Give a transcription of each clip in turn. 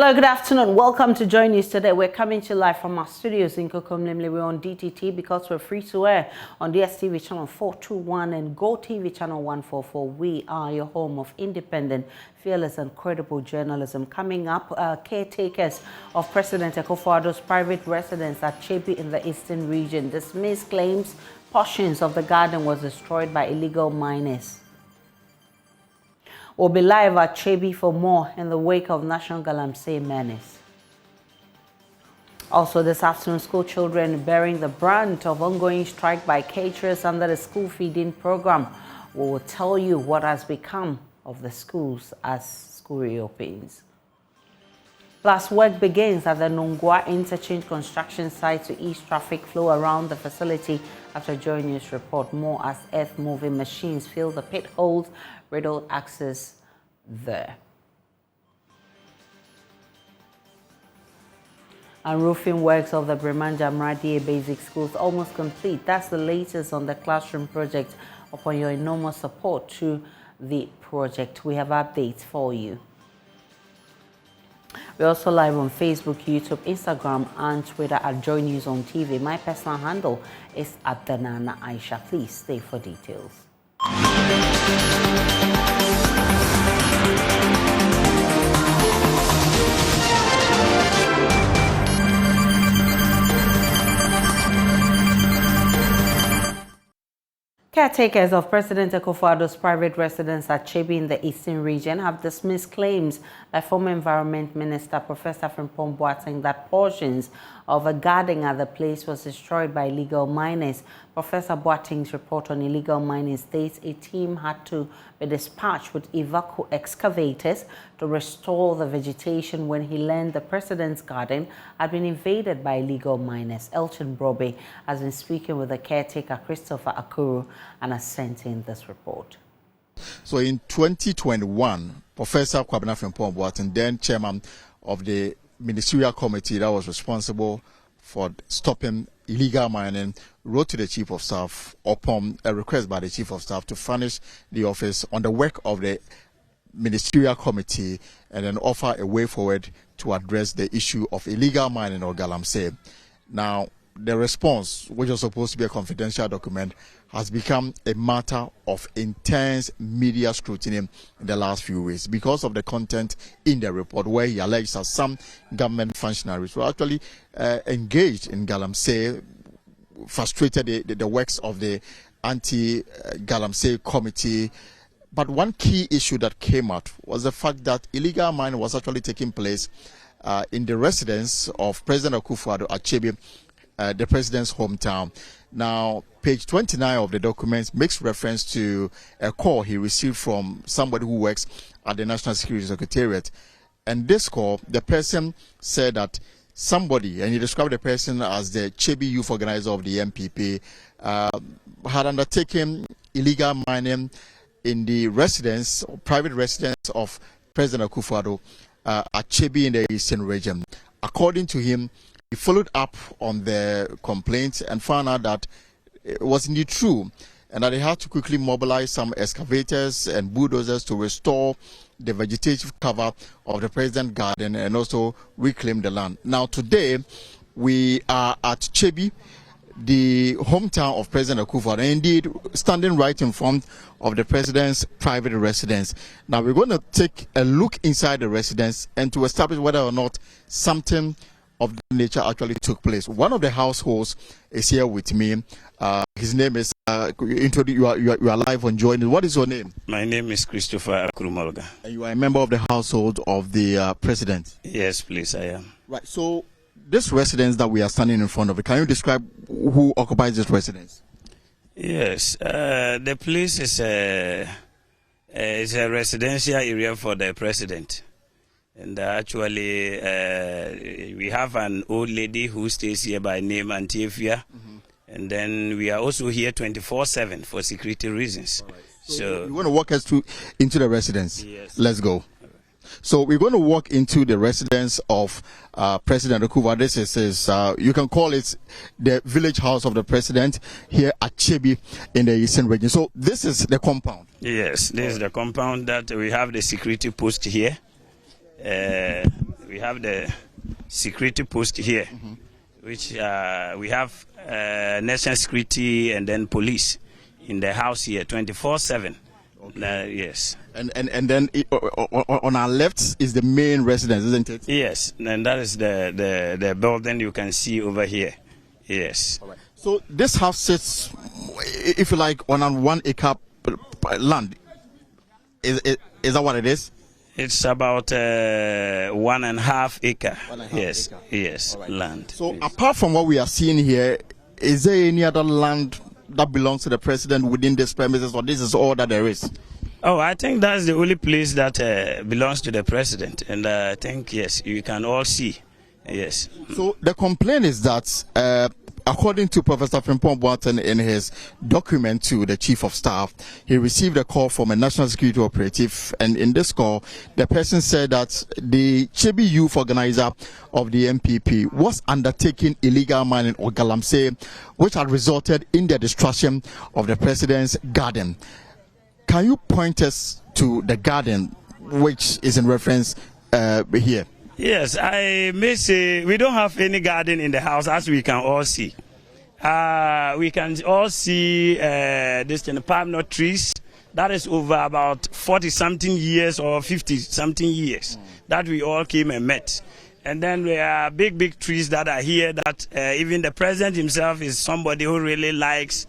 Hello, good afternoon. Welcome to Joy News today. We're coming to you live from our studios in Kokom. Namely, we're on DTT because we're free to air on DSTV channel 421 and Go TV channel 144. We are your home of independent, fearless and credible journalism. Coming up, caretakers of President Akufo-Addo's private residence at Chebi in the eastern region dismiss claims portions of the garden was destroyed by illegal miners. We'll be live at Chebi for more in the wake of National Galamsey menace. Also this afternoon, school children bearing the brunt of ongoing strike by caterers under the school feeding program. We will tell you what has become of the schools as school reopens. Plus, work begins at the Nungua interchange construction site to ease traffic flow around the facility after Joy News report. More as earth-moving machines fill the pit holes, riddled access there. And roofing works of the Bremanja Mradie Basic Schools almost complete. That's the latest on the classroom project. Upon your enormous support to the project, we have updates for you. We're also live on Facebook, YouTube, Instagram, and Twitter at Joy News on TV. My personal handle is at the Nana Aisha. Please stay for details. Caretakers of President Akufo-Addo's private residence at Chebi in the eastern region have dismissed claims by former Environment Minister Professor Frimpong Boateng that portions of a garden at the place was destroyed by illegal miners. Professor Boateng's report on illegal mining states a team had to be dispatched with excavators to restore the vegetation when he learned the president's garden had been invaded by illegal miners. Elton Brobe has been speaking with the caretaker Christopher Akuru and has sent in this report. So in 2021, Professor Kwabena Frimpong Boateng, then chairman of the ministerial committee that was responsible for stopping illegal mining, wrote to the chief of staff upon a request by the chief of staff to furnish the office on the work of the ministerial committee and then offer a way forward to address the issue of illegal mining or galamsey. Now, the response, which was supposed to be a confidential document, has become a matter of intense media scrutiny in the last few weeks because of the content in the report, where he alleges that some government functionaries were actually engaged in galamsey, frustrated the works of the anti-galamsey committee. But one key issue that came out was the fact that illegal mining was actually taking place in the residence of President Akufo-Addo at Chebi, the president's hometown. Now, page 29 of the documents makes reference to a call he received from somebody who works at the National Security Secretariat. And this call, the person said that somebody, and he described the person as the Chebi youth organizer of the MPP, had undertaken illegal mining in the residence, private residence of President Akufo-Addo at Chebi in the eastern region. According to him, he followed up on the complaint and found out that it was indeed true and that they had to quickly mobilize some excavators and bulldozers to restore the vegetative cover of the president's garden and also reclaim the land. Now, today, we are at Chebi, the hometown of President Akufo-Addo, and indeed standing right in front of the president's private residence. Now, we're going to take a look inside the residence and to establish whether or not something of that nature actually took place. One of the households is here with me. His name is, you are live on Joy News. What is your name? My name is Christopher Akuru. And you are a member of the household of the president? Yes, please, I am. Right, so this residence that we are standing in front of, can you describe who occupies this residence? Yes, the place is a residential area for the president. And actually, we have an old lady who stays here by name Antifia. And then we are also here 24/7 for security reasons. Right. So you want to walk us into the residence? Yes. Let's go. So we're going to walk into the residence of President Akufo-Addo. This is you can call it the village house of the president here at Chebi in the eastern region. So this is the compound. Yes, this is the compound that we have the security post here. we have the security post here, which we have national security and then police in the house here 24/7. Yes. And then on our left is the main residence, isn't it? Yes, and that is the building you can see over here. Yes. All right. So this house sits, if you like, on a 1 acre land. Is that what it is? It's about 1.5 acre. 1.5 yes, acre. yes, Right. land. So yes. apart from what we are seeing here, is there any other land that belongs to the president within this premises, or this is all that there is? Oh, I think that's the only place that belongs to the president, and I think yes, you can all see. Yes. So the complaint is that, according to Professor Frimpong Boateng in his document to the Chief of Staff, he received a call from a national security operative, and in this call, the person said that the Chebi youth organizer of the MPP was undertaking illegal mining or galamsey, which had resulted in the destruction of the president's garden. Can you point us to the garden, which is in reference here? Yes, I may say we don't have any garden in the house, as we can all see. We can all see this palm nut trees. That is over about 40-something years or 50-something years that we all came and met. And then there are big trees that are here that even the president himself is somebody who really likes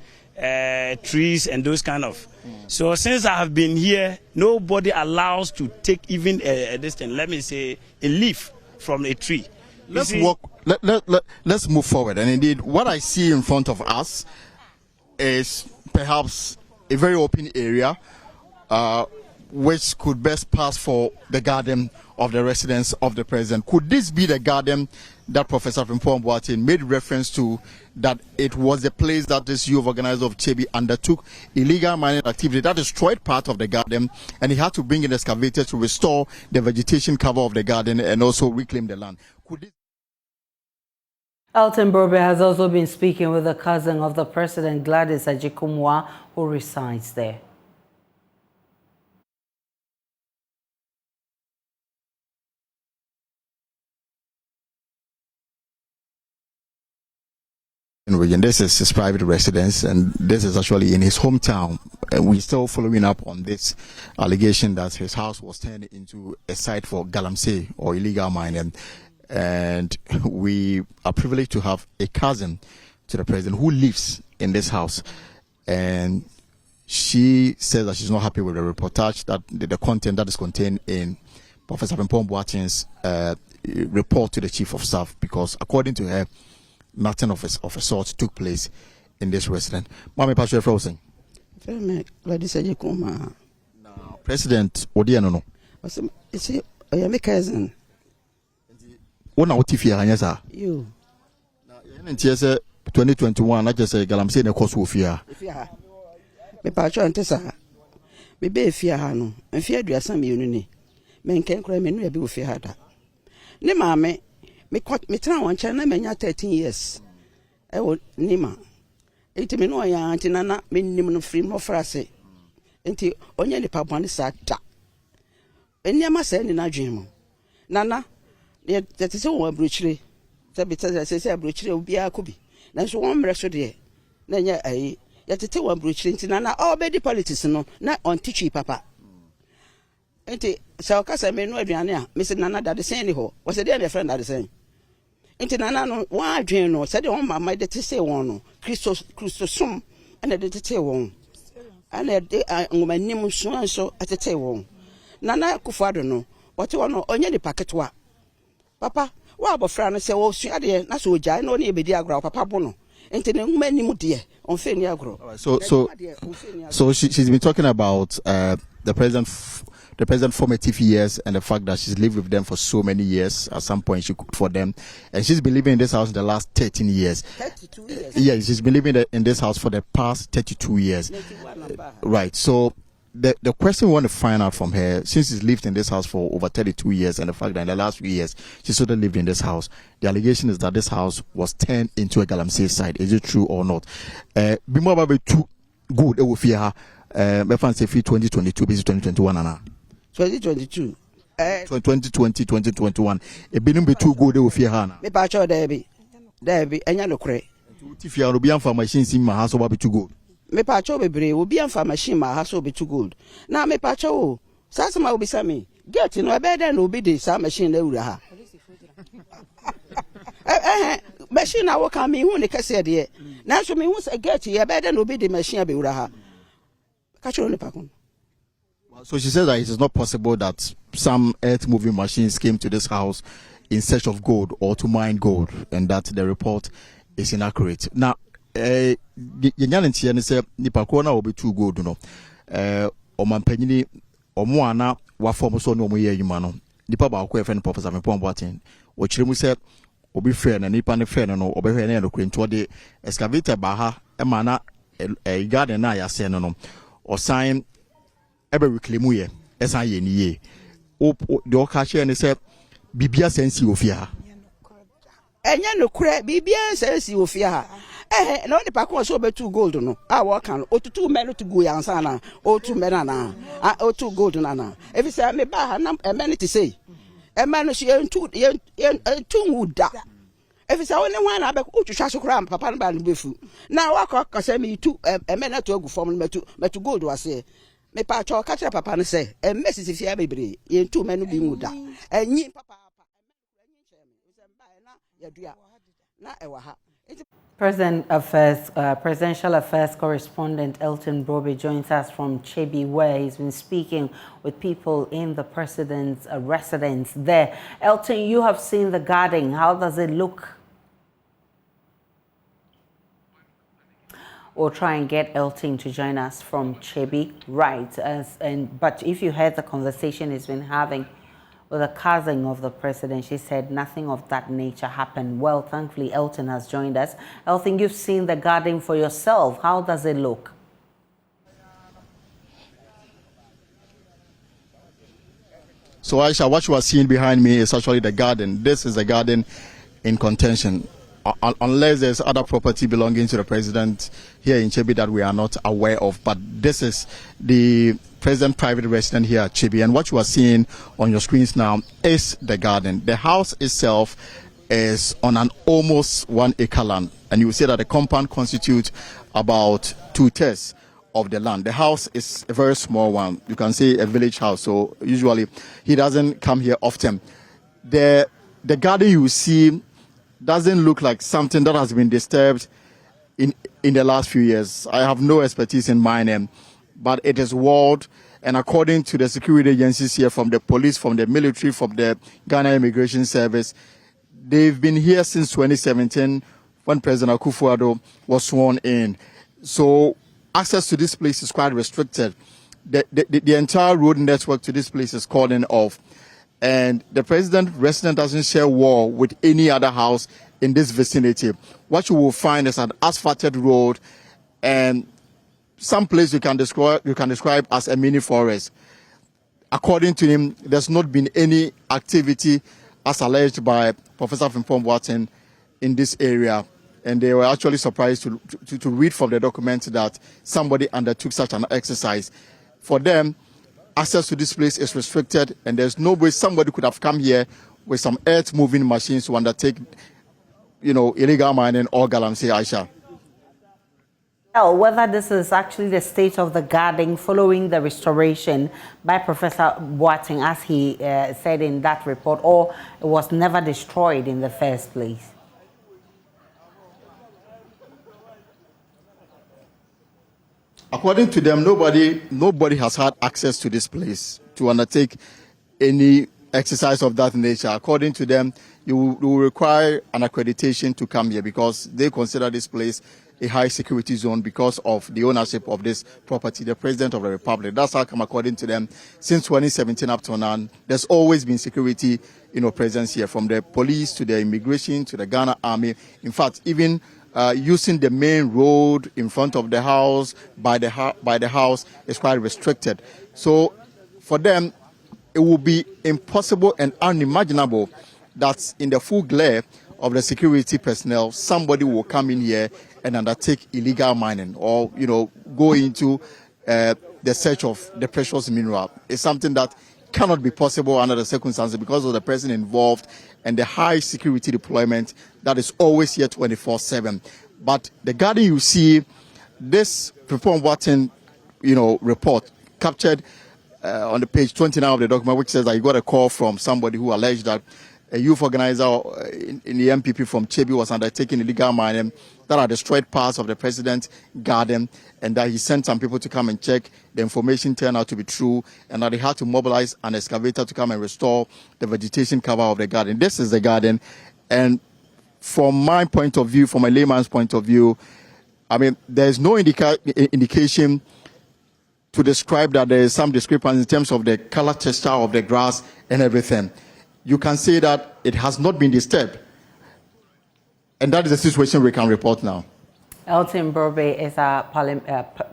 trees and those kind of. So since I have been here, nobody allows to take even let me say, a leaf from a tree. Let's move forward. And indeed, what I see in front of us is perhaps a very open area, which could best pass for the garden of the residence of the president. Could this be the garden that Professor Frimpong Boateng made reference to, that it was the place that this youth organizer of Chebi undertook illegal mining activity that destroyed part of the garden, and he had to bring in excavators to restore the vegetation cover of the garden and also reclaim the land? Could this... Elton Brobe has also been speaking with the cousin of the president, Gladys Ajikumwa, who resides there. This is his private residence, and this is actually in his hometown. And we're still following up on this allegation that his house was turned into a site for galamsey or illegal mining. And we are privileged to have a cousin to the president who lives in this house. And she says that she's not happy with the reportage, that the content that is contained in Professor Frimpong Boateng's report to the Chief of Staff, because according to her, nothing of a sort took place in this residence. Mami Pastor Frozen. Now, President Odiano no. It's a cousin. What now if you You. Now, in 2021, I just say galamsey na cost ofia. Fia. Me patcho antesa. Me be fia ha no. Mfia aduasa me ni. Me nken kra me nu be ofia ha da. Ne maame me tena wan na menya 13 years. Nima. Enti me no ya anti nana me nim no free no frase. Enti onye ni pabwane sa da. Eniama sa ni na dwen mu. Nana that is one bruchre. Say bruchre obi akobi. Na so one mreso de. Na nya ayi. Yatete one bruchre nti nana all be the politics no na on teach papa. Enti sa okasa me no aduane a me se nana da de sen ni ho. Was dey na friend da de sen. Enti nana no wa adwen no se de won mama de te say won no. Christosum ana de te won. Ana de ngomanim so atete won. Nana Kufuado no. What you want onye the packet wa. Papa, wa abofra no se wo sua de na so ogya na oni ebedi agro papa bono. Enti ne nguma ni mu de on fe ni agro. So she's been talking about the present formative years and the fact that she's lived with them for so many years. At some point she cooked for them, and she's been living in this house in the last 13 years. 32 years. Yeah, she's been living in this house for the past 32 years. Right. So the question we want to find out from her, since she's lived in this house for over 32 years, and the fact that in the last few years she sort of lived in this house, the allegation is that this house was turned into a galamsey site. Is it true or not? Be more about too good. It will fear her. 2022, 2021, 2022. 2020, 2021. A binum be too good with your hand. Me pacho Debbie, enya no kre. If you are being for machines in my house, will be too good. Me pacho bebre will be for machine my house will be too good. Now me pacho, Sasama will be sami. Get no better no be the same machine they will have. Machine I work on me who they say there. Now so me who say get you better no be the machine be uraha. Catch on the pakun. So she says that it is not possible that some earth-moving machines came to this house in search of gold or to mine gold, and that the report is inaccurate. Now, the Yanyan say Nipakona will be too good, you know. Omampeni Omuana wa form so no more humano. Nipa ba ko friend Professor Mepon Boatin. Ochiremu said obi friend and nipa ne friend no obi hwe na no to the excavator ba ha e mana e garden na ya se no or sign ebe reclaimu ye esan ye ni ye o de o ka che ne se bibia sensi ofia enya no kure bibia sensi ofia no the pakon so be too gold no wo kan otutu menu to go yansa na otu mena na otu gold na na if you say me ba ha na amenity say e manu she entu wuda if you say only one abek utwhwa so kra papa no ba no befu na wakọ say me tu emena to agu form metu gold wase me pa cho ka kire papa no say messi si fia bebre ye ntu menu bi wuda enyi papa enyi cheme say ba na yadua na ewa ha. Presidential Affairs correspondent Elton Broby joins us from Chebi, where he's been speaking with people in the president's residence there. Elton, you have seen the garden. How does it look? We'll try and get Elton to join us from Chebi, right? But if you heard the conversation he's been having with a cousin of the president, she said nothing of that nature happened. Well, thankfully, Elton has joined us. Elton, you've seen the garden for yourself. How does it look? So, Aisha, what you are seeing behind me is actually the garden. This is the garden in contention. Unless there's other property belonging to the president here in Chebi that we are not aware of. But this is the president private residence here at Chebi. And what you are seeing on your screens now is the garden. The house itself is on an almost 1 acre land. And you will see that the compound constitutes about 2/3 of the land. The house is a very small one. You can say a village house. So usually he doesn't come here often. The garden you see doesn't look like something that has been disturbed in the last few years. I have no expertise in mining, but it is walled, and according to the security agencies here, from the police, from the military, from the Ghana Immigration Service, they've been here since 2017 when President Akufo-Addo was sworn in. So access to this place is quite restricted. The entire road network to this place is calling off. And the president resident doesn't share wall with any other house in this vicinity. What you will find is an asphalted road and some place you can describe as a mini forest. According to him, there's not been any activity as alleged by Professor Frimpong Boateng in this area. And they were actually surprised to read from the document that somebody undertook such an exercise. For them, access to this place is restricted, and there's no way somebody could have come here with some earth-moving machines to undertake, illegal mining or galamsey, Aisha. Well, whether this is actually the state of the garden following the restoration by Professor Boateng, as he said in that report, or it was never destroyed in the first place. According to them, nobody has had access to this place to undertake any exercise of that nature. According to them, you will require an accreditation to come here because they consider this place a high security zone because of the ownership of this property, the President of the Republic. That's how come, according to them, since 2017 up to now, there's always been security, presence here, from the police to the immigration to the Ghana Army. In fact, even using the main road in front of the house, by the house, is quite restricted. So for them, it will be impossible and unimaginable that in the full glare of the security personnel, somebody will come in here and undertake illegal mining or, go into the search of the precious mineral. It's something that cannot be possible under the circumstances because of the person involved and the high security deployment that is always here 24/7. But the garden you see, this Frimpong Boateng, report captured on the page 29 of the document, which says that you got a call from somebody who alleged that a youth organizer in the MPP from Chebi was undertaking illegal mining that had destroyed parts of the president's garden, and that he sent some people to come and check. The information turned out to be true, and that they had to mobilize an excavator to come and restore the vegetation cover of the garden. This is the garden, and from my point of view, from a layman's point of view, I mean, there's no indication to describe that there is some discrepancy in terms of the color texture of the grass and everything. You can say that it has not been disturbed. And that is the situation we can report now. Elton Brobe is a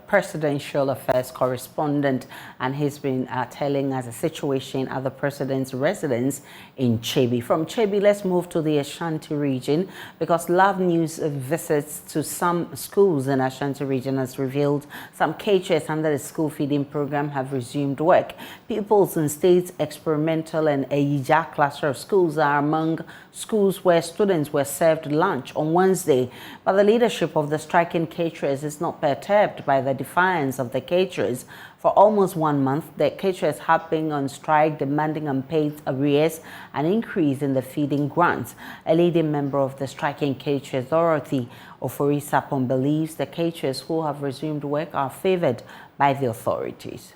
presidential affairs correspondent, and he's been telling us the situation at the president's residence in Chebi. From Chebi, let's move to the Ashanti region, because Love News visits to some schools in Ashanti region has revealed some cages under the school feeding program have resumed work. Peoples and States Experimental and Aisha cluster of schools are among schools where students were served lunch on Wednesday, but the leadership of the striking caterers is not perturbed by the defiance of the caterers. For almost 1 month, the caterers have been on strike, demanding unpaid arrears and increase in the feeding grants. A leading member of the striking caterers, Dorothy Oforisapon, believes the caterers who have resumed work are favored by the authorities.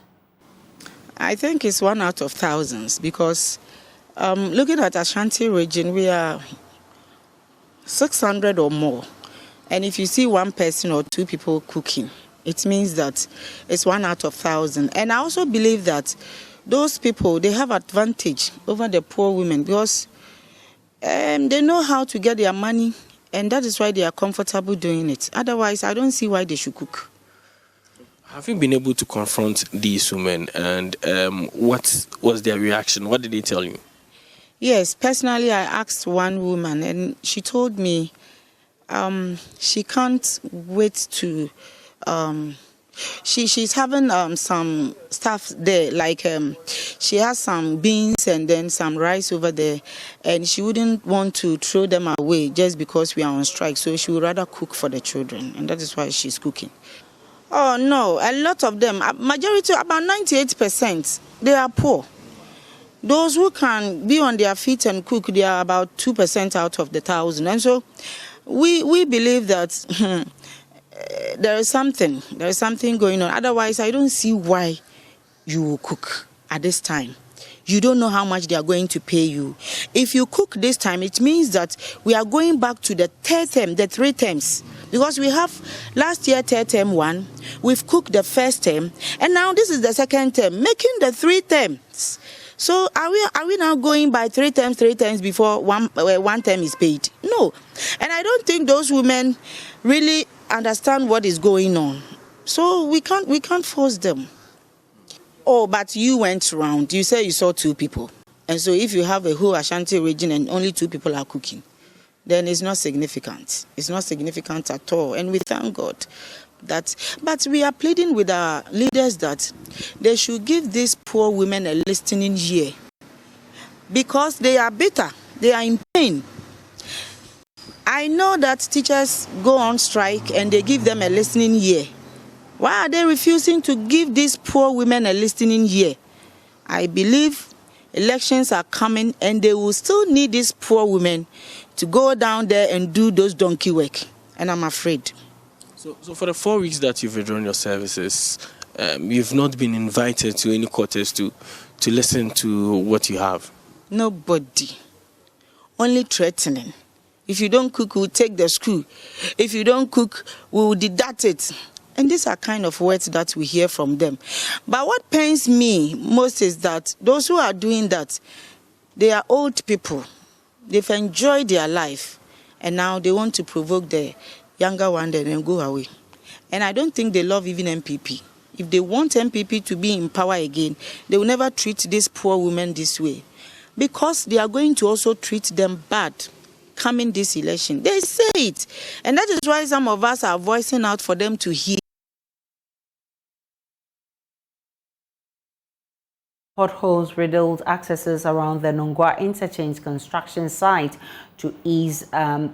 I think it's 1 out of thousands, because looking at Ashanti region, we are 600 or more. And if you see one person or two people cooking, it means that it's 1 out of 1,000. And I also believe that those people, they have advantage over the poor women, because they know how to get their money, and that is why they are comfortable doing it. Otherwise, I don't see why they should cook. Have you been able to confront these women, and what was their reaction? What did they tell you? Yes, personally, I asked one woman, and she told me she can't wait to. She's having some stuff there, like she has some beans and then some rice over there, and she wouldn't want to throw them away just because we are on strike. So she would rather cook for the children, and that is why she's cooking. Oh no, a lot of them, majority, about 98%, they are poor. Those who can be on their feet and cook, they are about 2% out of the 1,000. And so we believe that there is something going on. Otherwise, I don't see why you will cook at this time. You don't know how much they are going to pay you. If you cook this time, it means that we are going back to the third term, the 3 terms. Because we have last year third term 1, we've cooked the first term, and now this is the second term, making the 3 terms. So are we now going by 3 terms before one term is paid? No. And I don't think those women really understand what is going on. So we can't force them. Oh, but you went around. You say you saw 2 people. And so if you have a whole Ashanti region and only 2 people are cooking, then it's not significant. It's not significant at all. And we thank God that. But we are pleading with our leaders that they should give these poor women a listening ear, because they are bitter. They are in pain. I know that teachers go on strike and they give them a listening ear. Why are they refusing to give these poor women a listening ear? I believe elections are coming, and they will still need these poor women to go down there and do those donkey work. And I'm afraid. So for the 4 weeks that you've withdrawn your services, you've not been invited to any quarters to listen to what you have? Nobody. Only threatening. If you don't cook, we'll take the school. If you don't cook, we'll deduct it. And these are kind of words that we hear from them. But what pains me most is that those who are doing that, they are old people. They've enjoyed their life, and now they want to provoke the younger one and then go away. And I don't think they love even MPP. If they want MPP to be in power again, they will never treat these poor women this way, because they are going to also treat them bad coming this election. They say it. And that is why some of us are voicing out for them to hear. Potholes riddled accesses around the Nungua interchange construction site to ease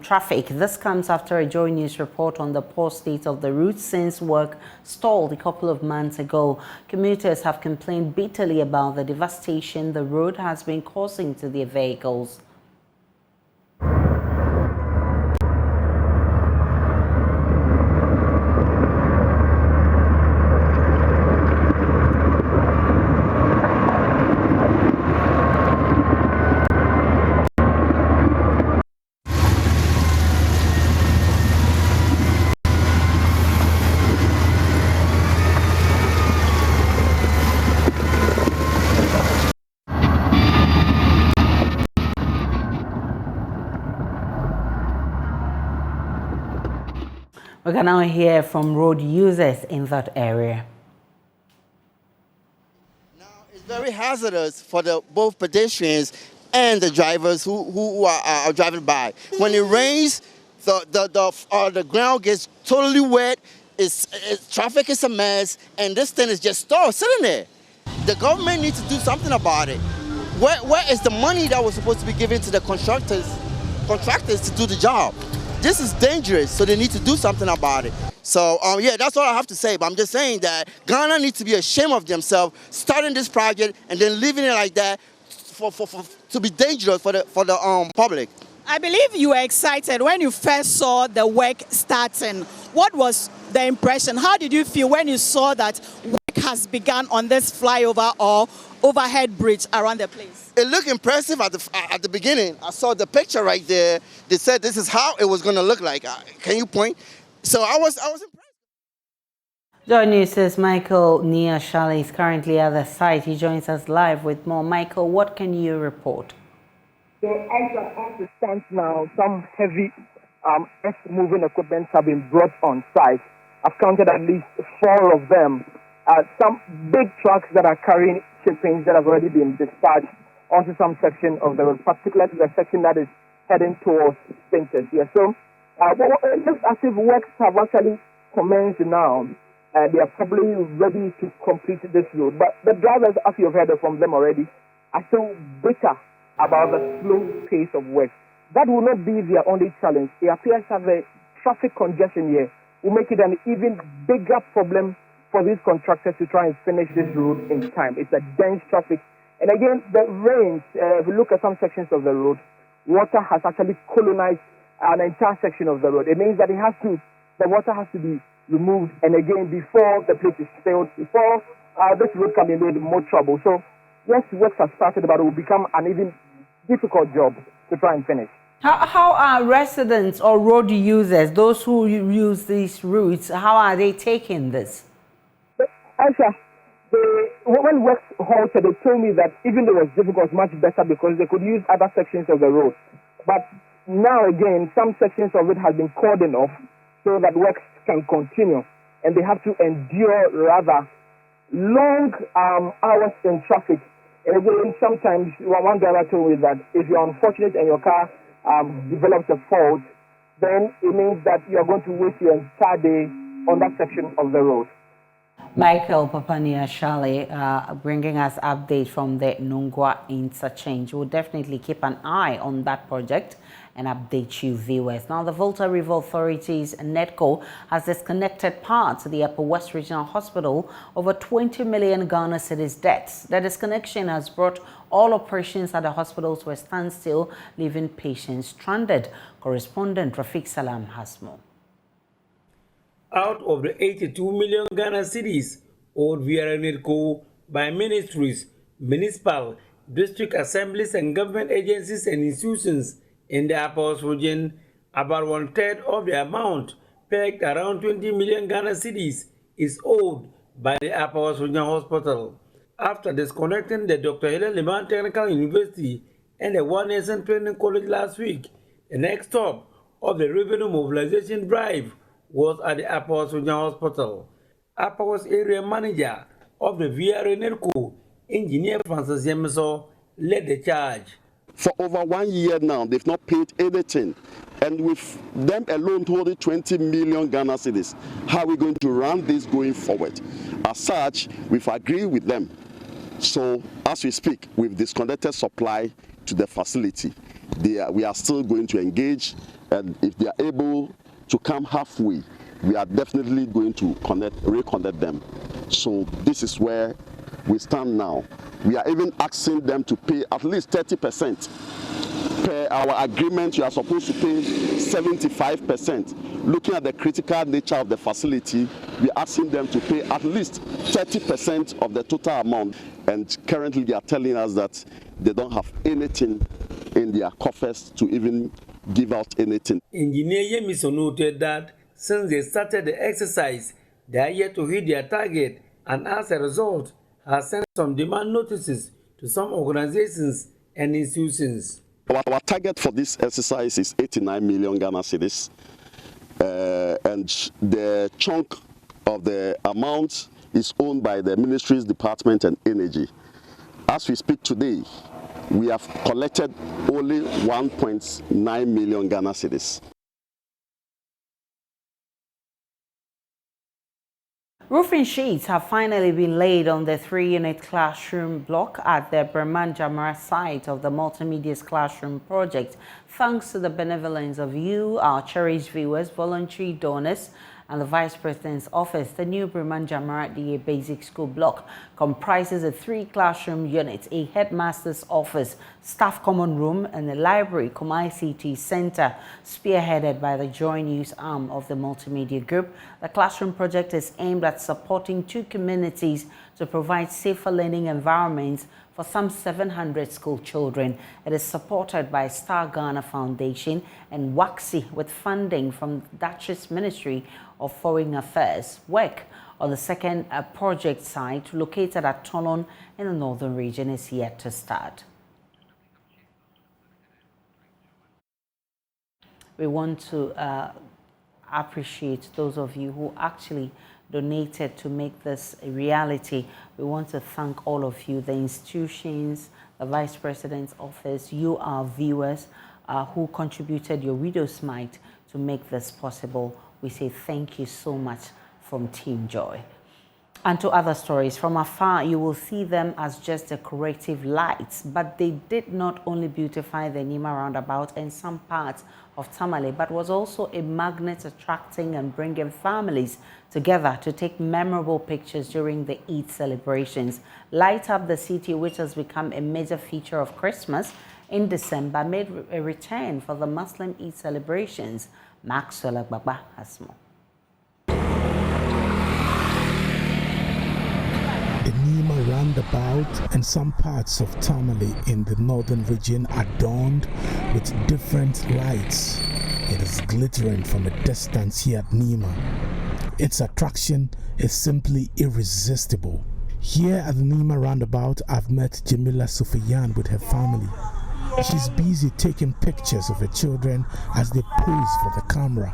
traffic. This comes after a Joy News report on the poor state of the route since work stalled a couple of months ago. Commuters have complained bitterly about the devastation the road has been causing to their vehicles. We can now hear from road users in that area. Now, it's very hazardous for both pedestrians and the drivers who are driving by. When it rains, the ground gets totally wet, traffic is a mess, and this thing is just stalled, sitting there. The government needs to do something about it. Where is the money that was supposed to be given to the contractors to do the job? This is dangerous, so they need to do something about it. So, yeah, that's all I have to say. But I'm just saying that Ghana needs to be ashamed of themselves, starting this project and then leaving it like that to be dangerous for the public. I believe you were excited when you first saw the work starting. What was the impression? How did you feel when you saw that work has begun on this flyover or overhead bridge around the place? It looked impressive at the beginning. I saw the picture right there. They said this is how it was going to look like. Can you point? So I was impressed. Joy News' Michael Nia Shali is currently at the site. He joins us live with more. Michael, what can you report? So as it stands now, some heavy earth-moving equipment have been brought on site. I've counted at least 4 of them. Some big trucks that are carrying shippings that have already been dispatched onto some section of the road, particularly the section that is heading towards Spintex. Yeah, so it looks as if works have actually commenced now. They are probably ready to complete this road. But the drivers, as you've heard from them already, are still bitter about the slow pace of work. That will not be their only challenge. It appears that the traffic congestion here will make it an even bigger problem for these contractors to try and finish this road in time. It's a dense traffic. And again, the rains, if you look at some sections of the road, water has actually colonized an entire section of the road. It means that the water has to be removed. And again, before the place is filled, before this road can be made more trouble. So, yes, works have started, but it will become an even difficult job to try and finish. How are residents or road users, those who use these routes, how are they taking this? Aisha, when works halted, they told me that even though it was difficult, it was much better because they could use other sections of the road. But now again, some sections of it have been cordoned off so that works can continue. And they have to endure rather long hours in traffic. And again, sometimes one driver told me that if you're unfortunate and your car develops a fault, then it means that you're going to waste your entire day on that section of the road. Michael Papania Shale bringing us update from the Nungua interchange. We'll definitely keep an eye on that project and update you viewers. Now, the Volta River Authorities NEDCO has disconnected parts of the Upper West Regional Hospital over 20 million Ghana cedis debts. The disconnection has brought all operations at the hospital to a standstill, leaving patients stranded. Correspondent Rafiq Salam has more. Out of the 82 million Ghana cedis owed via NEDCO by ministries, municipal, district assemblies and government agencies and institutions in the Upper West region, about 1/3 of the amount, pegged around 20 million Ghana cedis, is owed by the Upper West Regional Hospital. After disconnecting the Dr. Helen Liman Technical University and the One Nation Training College last week, the next stop of the revenue mobilization drive was at the Upper West Regional Hospital. Upper West Area Manager of the VRA NEDCO, Engineer Francis Yemiso, led the charge. For over 1 year now, they've not paid anything. And with them alone holding 20 million Ghana cedis, how are we going to run this going forward? As such, we've agreed with them So as we speak, we've disconnected supply to the facility. We are still going to engage, and if they are able to come halfway, we are definitely going to reconnect them. So this is where we stand now. We are even asking them to pay at least 30%. Per our agreement, you are supposed to pay 75%. Looking at the critical nature of the facility, we are asking them to pay at least 30% of the total amount. And currently they are telling us that they don't have anything in their coffers to even give out anything. Engineer Yemiso noted that since they started the exercise, they are yet to hit their target, and as a result, has sent some demand notices to some organizations and institutions. Our target for this exercise is 89 million Ghana cedis, and the chunk of the amount is owned by the Ministry's Department and Energy. As we speak today, we have collected only 1.9 million Ghana cedis. Roofing sheets have finally been laid on the 3-unit classroom block at the Brahman Jamara site of the Multimedia's Classroom project, thanks to the benevolence of you, our cherished viewers, voluntary donors, and the Vice President's office. The new Brahman Jamara DA Basic School block comprises of 3 classroom units, a headmaster's office, staff common room, and a library, ICT center, spearheaded by the joint use arm of the Multimedia Group. The classroom project is aimed at supporting 2 communities to provide safer learning environments for some 700 school children. It is supported by Star Ghana Foundation and WAXI with funding from the Dutch's Ministry of Foreign Affairs. Work on the second project site, located at Tonon in the northern region, is yet to start. We want to appreciate those of you who actually donated to make this a reality. We want to thank all of you, the institutions, the Vice President's office, you, our viewers, who contributed your widow's mite to make this possible. We say thank you so much from Team Joy. And to other stories, from afar, you will see them as just decorative lights, but they did not only beautify the Nima roundabout and some parts of Tamale, but was also a magnet attracting and bringing families together to take memorable pictures during the Eid celebrations. Light Up the City, which has become a major feature of Christmas in December, made a return for the Muslim Eid celebrations. Maxwell Agbagba has more. The Nima roundabout and some parts of Tamale in the northern region are adorned with different lights. It is glittering from a distance here at Nima. Its attraction is simply irresistible. Here at the Nima roundabout, I've met Jamila Sufiyan with her family. She's busy taking pictures of her children as they pose for the camera.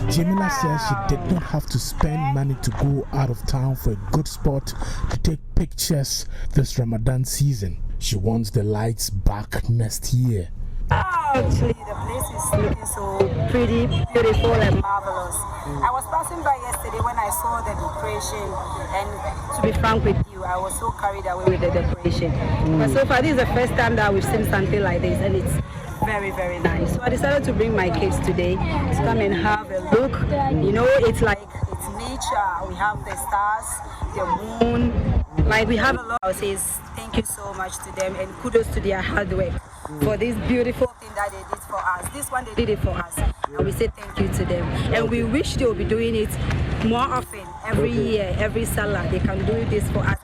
Jamila says she did not have to spend money to go out of town for a good spot to take pictures this Ramadan season. She wants the lights back next year. Actually, the place is looking so pretty, beautiful, and marvelous. I was passing by yesterday when I saw the decoration, and to be frank with you, I was so carried away with the decoration. But so far, this is the first time that we've seen something like this, and it's very, very nice. So I decided to bring my kids today to come and have a look. You know, it's like, it's nature. We have the stars, the moon. Like, we have a lot. I say thank you so much to them, and kudos to their hard work for this beautiful thing that they did for us. This one, they did it for us, and we say thank you to them. And we wish they will be doing it more often, every year, every Salah. They can do this for us.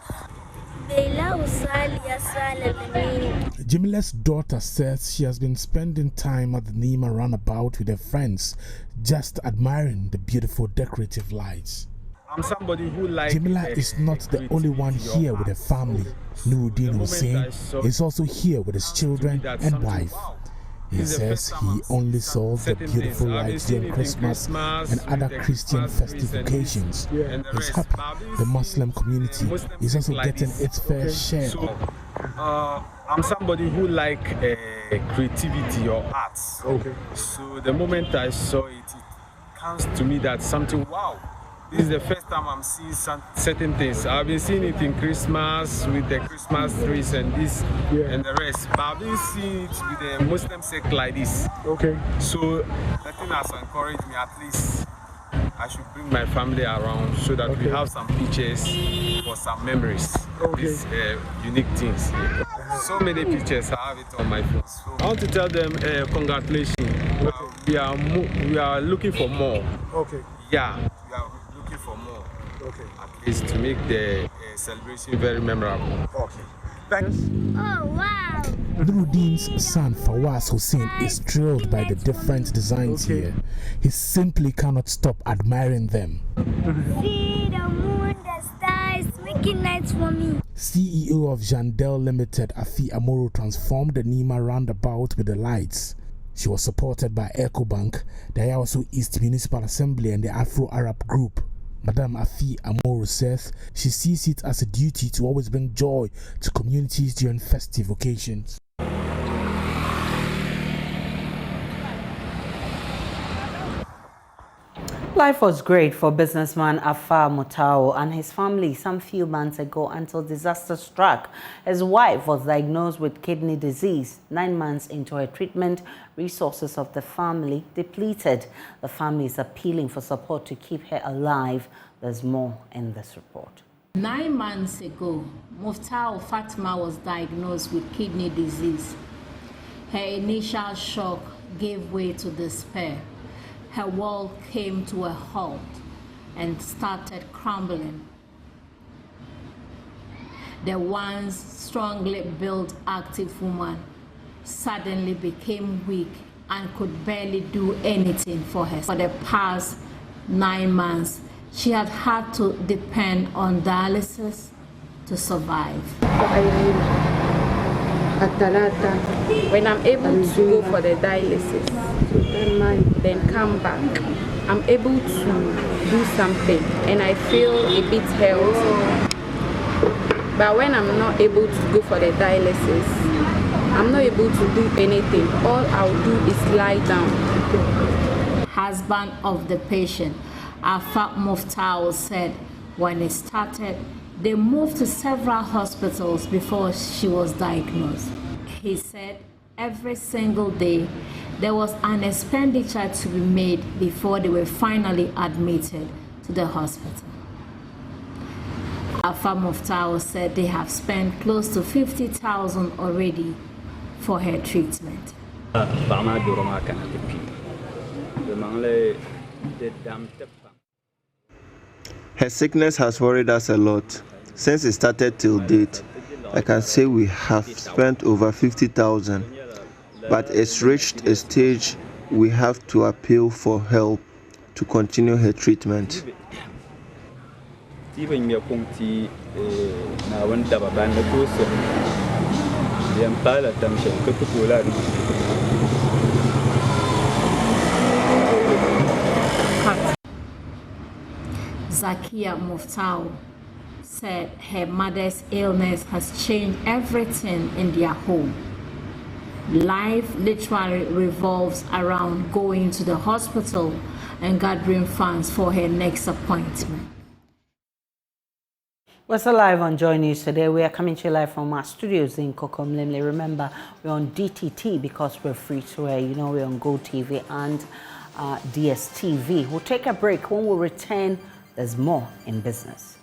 Jamila's daughter says she has been spending time at the Nima roundabout with her friends, just admiring the beautiful decorative lights. I'm somebody who likes. Jamila is not the only one here with her family. Nuruddin Hussein is also here with his children and wife. He says he only saw the beautiful lights during Christmas and other Christian festive occasions. He's happy the Muslim community is also getting its fair share. I'm somebody who likes creativity or arts. Okay. So the moment I saw it, it comes to me that something, wow, This is the first time I'm seeing certain things. I've been seeing it in Christmas with the Christmas trees and this and the rest. But I've been seeing it with the Muslim sect like this. Okay. So that thing has encouraged me, at least I should bring my family around so that we have some pictures for some memories. These unique things. So many pictures, I have it on my phone. So I want to tell them congratulations. We are looking for more. Okay. Yeah, we are looking for more. Okay. At least to make the celebration very memorable. Okay. Thanks. Oh, wow. Nuruddin's son Fawaz Hussein is thrilled by the different designs here. He simply cannot stop admiring them. See the moon, the stars, making lights for me. CEO of Jandel Limited, Afi Amoro, transformed the Nima roundabout with the lights. She was supported by EcoBank, the Ayawaso East Municipal Assembly and the Afro-Arab Group. Madame Afi Amoro says she sees it as a duty to always bring joy to communities during festive occasions. Life was great for businessman Afa Mutao and his family some few months ago until disaster struck. His wife was diagnosed with kidney disease. 9 months into her treatment, resources of the family depleted. The family is appealing for support to keep her alive. There's more in this report. 9 months ago, Muftao Fatima was diagnosed with kidney disease. Her initial shock gave way to despair. Her world came to a halt and started crumbling. The once strongly built, active woman suddenly became weak and could barely do anything for her. For the past 9 months, she had had to depend on dialysis to survive. When I'm able to go for the dialysis, then come back, I'm able to do something and I feel a bit healthy. But when I'm not able to go for the dialysis, I'm not able to do anything. All I'll do is lie down. Husband of the patient, Afa Muftao, said when it started, they moved to several hospitals before she was diagnosed. He said every single day there was an expenditure to be made before they were finally admitted to the hospital. Afa Muftao said they have spent close to 50,000 already for her treatment. Her sickness has worried us a lot. Since it started till date, I can say we have spent over 50,000, but it's reached a stage we have to appeal for help to continue her treatment. Zakia Muftao said her mother's illness has changed everything in their home. Life literally revolves around going to the hospital and gathering funds for her next appointment. We're still live on Joy News today. We are coming to you live from our studios in Kokomlemle. Remember, we're on DTT because we're free to air. You know, we're on Go TV and DSTV. We'll take a break. When we return, there's more in business.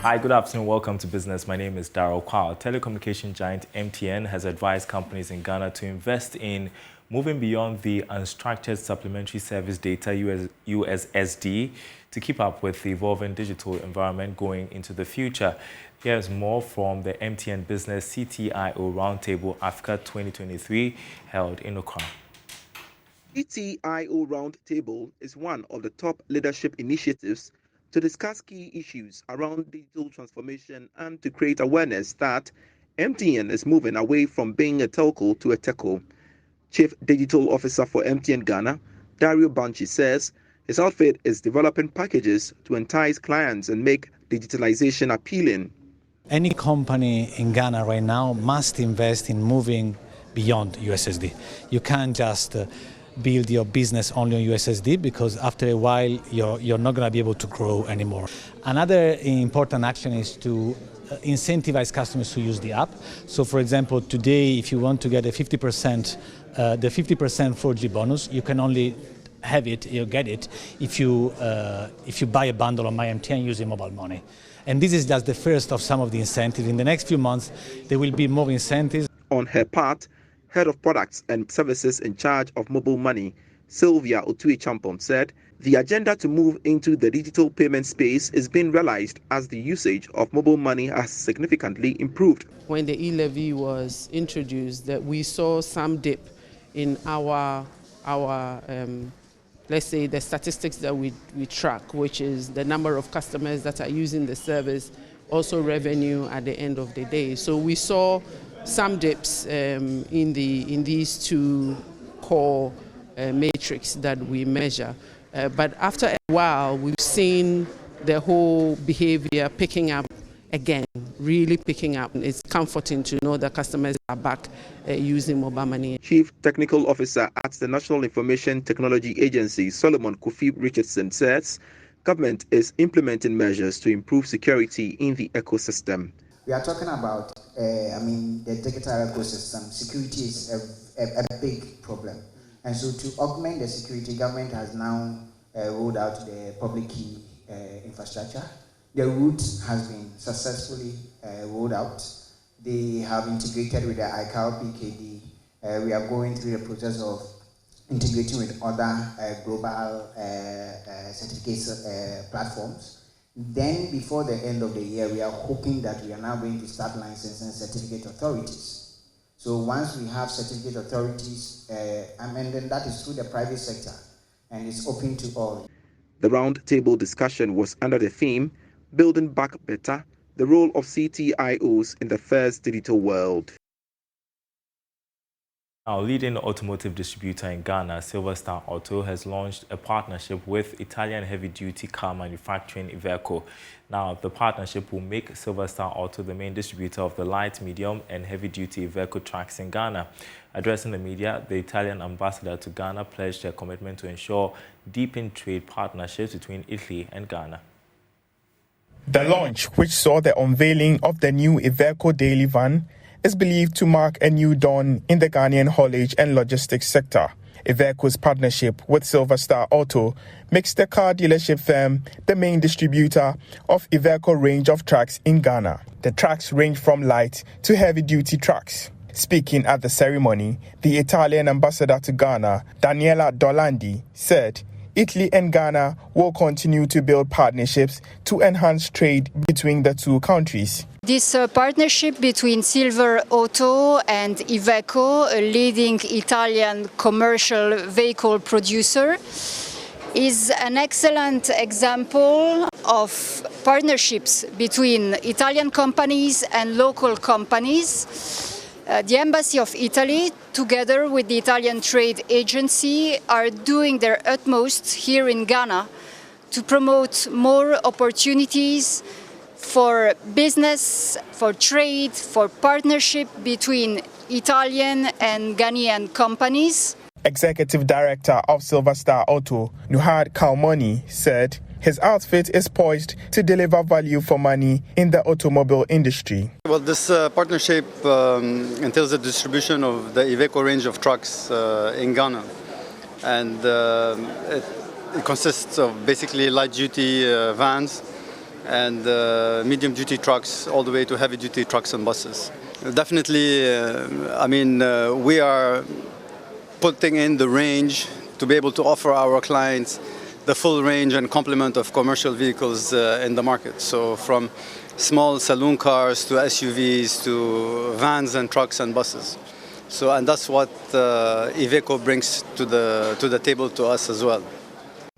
Hi, good afternoon. Welcome to Business. My name is Darryl Kwao. Telecommunication giant MTN has advised companies in Ghana to invest in moving beyond the unstructured supplementary service data USSD to keep up with the evolving digital environment going into the future. Here's more from the MTN Business CTIO Roundtable Africa 2023 held in Accra. CTIO Roundtable is one of the top leadership initiatives to discuss key issues around digital transformation and to create awareness that MTN is moving away from being a telco to a techo. Chief Digital Officer for MTN Ghana, Dario Banchi, says his outfit is developing packages to entice clients and make digitalization appealing. Any company in Ghana right now must invest in moving beyond USSD. You can't just build your business only on USSD, because after a while you're not going to be able to grow anymore. Another important action is to incentivize customers to use the app. So for example, today if you want to get a 50% 4G bonus, you can only have it, you get it, if you buy a bundle on MyMTN using mobile money. And this is just the first of some of the incentives. In the next few months, there will be more incentives. On her part, Head of Products and Services in charge of mobile money, Sylvia Otui-Champon, said the agenda to move into the digital payment space is being realized as the usage of mobile money has significantly improved. When the e-levy was introduced, that we saw some dip in our let's say the statistics that we track, which is the number of customers that are using the service, also revenue at the end of the day. So we saw some dips in these two core matrix that we measure. But after a while, we've seen the whole behavior picking up again, really picking up. It's comforting to know that customers are back using mobile money. Chief Technical Officer at the National Information Technology Agency, Solomon Kofi Richardson, says government is implementing measures to improve security in the ecosystem. We are talking about, the digital ecosystem. Security is a big problem. And so to augment the security, government has now rolled out the public key infrastructure. The route has been successfully rolled out. They have integrated with the ICAO PKD. We are going through the process of integrating with other global certificate platforms. Then before the end of the year, we are hoping that we are now going to start licensing certificate authorities. So once we have certificate authorities, then that is through the private sector, and it's open to all. The roundtable discussion was under the theme, Building Back Better, the role of CTIOs in the first digital world. Our leading automotive distributor in Ghana, Silver Star Auto, has launched a partnership with Italian heavy-duty car manufacturing Iveco. Now, the partnership will make Silver Star Auto the main distributor of the light, medium, and heavy-duty Iveco trucks in Ghana. Addressing the media, the Italian ambassador to Ghana pledged their commitment to ensure deepened trade partnerships between Italy and Ghana. The launch, which saw the unveiling of the new Iveco daily van, is believed to mark a new dawn in the Ghanaian haulage and logistics sector. Iveco's partnership with Silver Star Auto makes the car dealership firm the main distributor of Iveco range of trucks in Ghana. The trucks range from light to heavy-duty trucks. Speaking at the ceremony, the Italian ambassador to Ghana, Daniela Dolandi, said Italy and Ghana will continue to build partnerships to enhance trade between the two countries. This partnership between Silver Auto and Iveco, a leading Italian commercial vehicle producer, is an excellent example of partnerships between Italian companies and local companies. The Embassy of Italy, together with the Italian Trade Agency, are doing their utmost here in Ghana to promote more opportunities for business, for trade, for partnership between Italian and Ghanaian companies. Executive Director of Silver Star Auto, Nuhad Kalmoni, said his outfit is poised to deliver value for money in the automobile industry. Well, this partnership entails the distribution of the Iveco range of trucks in Ghana. And it consists of basically light-duty vans and medium-duty trucks, all the way to heavy-duty trucks and buses. Definitely, we are putting in the range to be able to offer our clients the full range and complement of commercial vehicles in the market. So from small saloon cars to SUVs to vans and trucks and buses. And that's what Iveco brings to the table to us as well.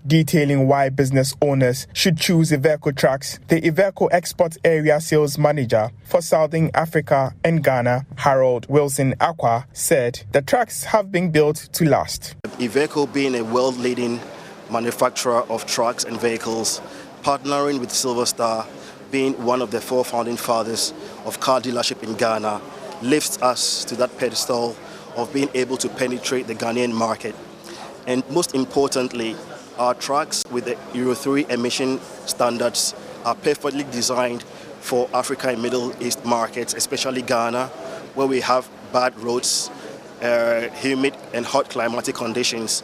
Detailing why business owners should choose Iveco trucks, the Iveco Export Area Sales Manager for Southern Africa and Ghana, Harold Wilson Aqua, said the trucks have been built to last. Iveco, being a world-leading manufacturer of trucks and vehicles, partnering with Silver Star being one of the 4 founding fathers of car dealership in Ghana, lifts us to that pedestal of being able to penetrate the Ghanaian market. And most importantly, our trucks with the Euro 3 emission standards are perfectly designed for Africa and Middle East markets, especially Ghana, where we have bad roads, humid and hot climatic conditions.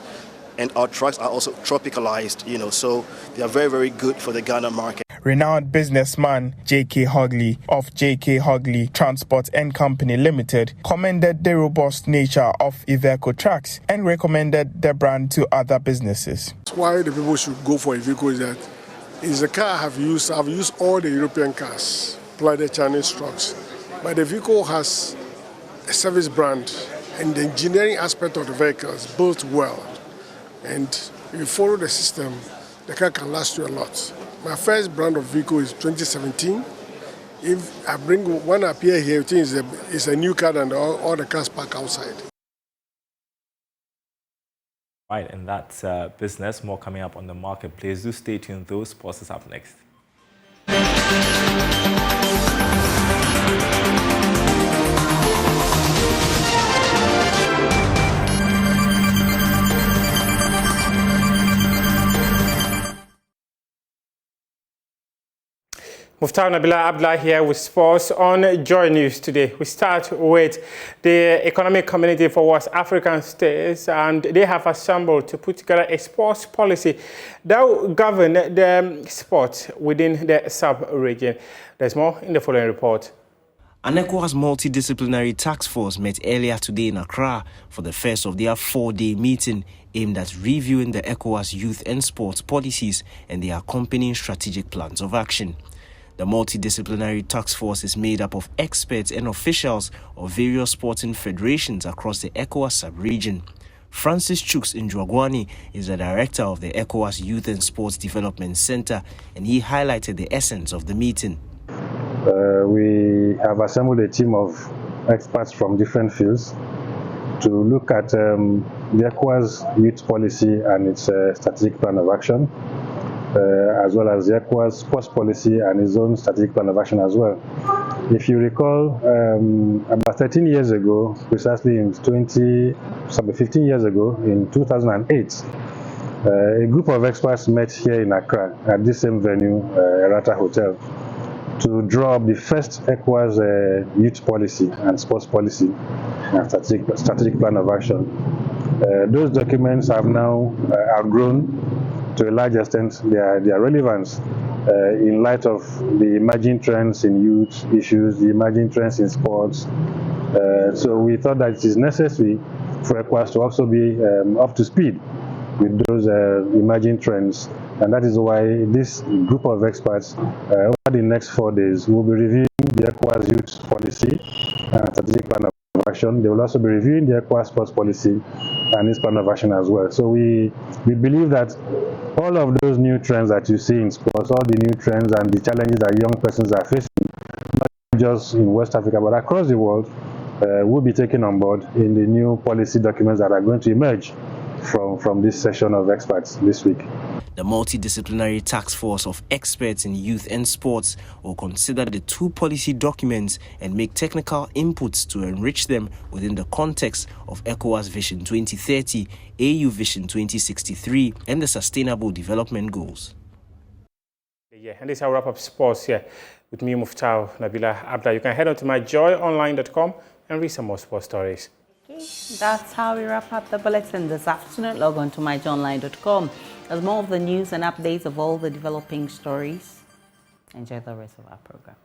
And our trucks are also tropicalized, so they are very, very good for the Ghana market. Renowned businessman J.K. Hogley of J.K. Hogley Transport and Company Limited commended the robust nature of Iveco trucks and recommended the brand to other businesses. Why the people should go for Iveco is that it's a car I've used all the European cars, plus the Chinese trucks. But the vehicle has a service brand and the engineering aspect of the vehicle is built well. And if you follow the system, the car can last you a lot. My first brand of vehicle is 2017. If I bring one up here, you think it's a new car and all the cars park outside. Right, and that's business. More coming up on the marketplace. Do stay tuned. Those sports is up next. Muftau Nabila Abdullah here with sports on Joy News today. We start with the Economic Community for West African States, and they have assembled to put together a sports policy that will govern the sports within the sub-region. There's more in the following report. An Ecowas multidisciplinary task force met earlier today in Accra for the first of their 4-day meeting aimed at reviewing the Ecowas youth and sports policies and their accompanying strategic plans of action. The multidisciplinary task force is made up of experts and officials of various sporting federations across the ECOWAS sub-region. Francis Chuks Njwagwani is the director of the ECOWAS Youth and Sports Development Center, and he highlighted the essence of the meeting. We have assembled a team of experts from different fields to look at the ECOWAS youth policy and its strategic plan of action, as well as the ECOWAS sports policy and its own strategic plan of action as well. If you recall, about 13 years ago, precisely in 15 years ago, in 2008, a group of experts met here in Accra at this same venue, Erata Hotel, to draw up the first ECOWAS youth policy and sports policy and strategic plan of action. Those documents have now outgrown to a large extent their relevance in light of the emerging trends in youth issues, the emerging trends in sports. So we thought that it is necessary for ECOWAS to also be up to speed with those emerging trends. And that is why this group of experts, over the next 4 days, will be reviewing the ECOWAS youth policy and strategic plan of action. They will also be reviewing the ECOWAS sports policy and its plan of action as well. So we believe that all of those new trends that you see in sports, all the new trends and the challenges that young persons are facing, not just in West Africa but across the world, will be taken on board in the new policy documents that are going to emerge from this session of experts this week. The multidisciplinary task force of experts in youth and sports will consider the 2 policy documents and make technical inputs to enrich them within the context of ECOWAS Vision 2030, AU Vision 2063, and the Sustainable Development Goals. Yeah, and this is how we wrap up sports here with me, Muftau Nabila Abdullah. You can head on to myjoyonline.com and read some more sports stories. That's how we wrap up the bulletin this afternoon. Log on to myjoyonline.com. There's more of the news and updates of all the developing stories. Enjoy the rest of our programs.